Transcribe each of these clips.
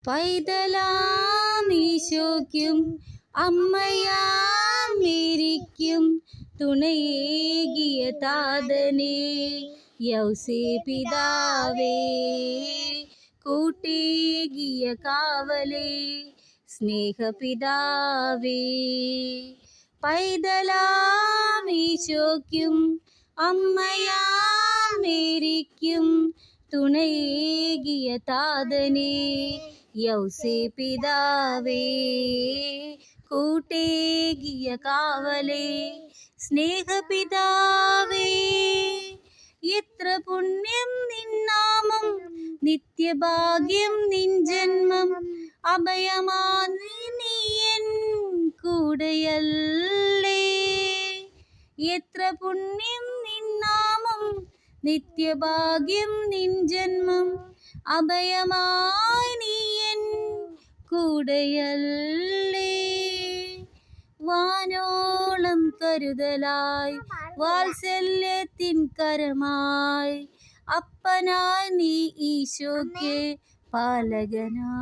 പൈതലാം ഈശോയ്ക്കും അമ്മയാം മേരിക്കും തുണയേകിയ താതനേ യൗസേപിതാവേ, കൂട്ടേകിയ കാവലേ സ്നേഹപിതാവേ. പൈതലാം ഈശോയ്ക്കും അമ്മയാം മേരിക്കും തുണയേകിയ താതനേ യൗസേപിതാവേ, കൂട്ടേകിയ കാവലേ സ്നേഹപിതാവേ. എത്ര പുണ്യം നിന്നാമം, നിത്യഭാഗ്യം നിൻ ജന്മം, അഭയമാൻ കൂടെയല്ലേ. എത്ര പുണ്യം നിന്നാമം, നിത്യഭാഗ്യം നിൻ ജന്മം, അഭയമായി നീയൻ കൂടെയല്ലേ. വാനോളം കരുതലായി വാത്സല്യത്തിൻ കരമായി, അപ്പനായി നീ ഈശോയ്ക്ക് പാലകനായി.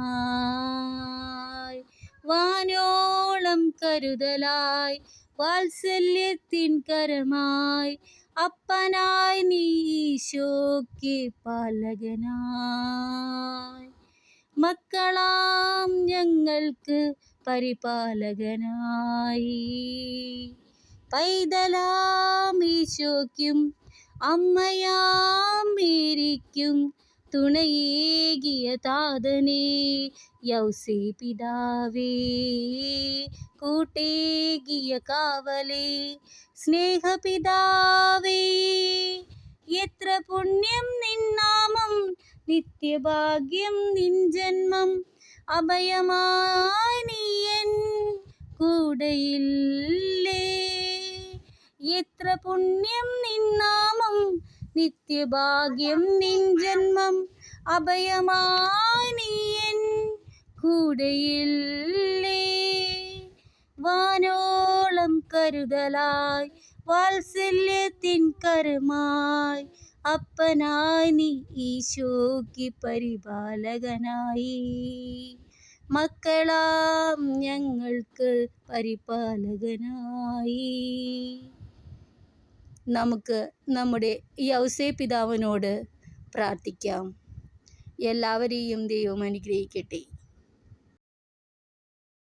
വാനോളം കരുതലായി വാത്സല്യത്തിൻ കരമായി, അപ്പനായി നീ ഈശോയ്ക്ക് പാലകനായി. മക്കളാം ഞങ്ങൾക്ക് പരിപാലകനായി. പൈതലാം ഈശോയ്ക്കും അമ്മയാം മേരിക്കും തുണയേകിയ താതനേ യൗസേപിതാവേ, കൂട്ടേകിയ കാവലേ സ്നേഹപിതാവേ. എത്ര പുണ്യം നിന്നാമം, നിത്യഭാഗ്യം നിൻ ജന്മം, അഭയമായി നീയൻ കൂടെയില്ലേ. എത്ര പുണ്യം നിന്നാമം, നിത്യഭാഗ്യം നിൻ ജന്മം, അഭയമായി നീയൻ കൂടെയില്ലേ. വാനോളം കരുതലായി വാത്സല്യത്തിൻ കരമായി, അപ്പനായി നീ ഈശോയ്ക്ക് പരിപാലകനായി. മക്കളാം ഞങ്ങൾക്ക് പരിപാലകനായി. നമുക്ക് നമ്മുടെ യൗസേപിതാവിനോട് പ്രാർത്ഥിക്കാം. എല്ലാവരെയും ദൈവം അനുഗ്രഹിക്കട്ടെ.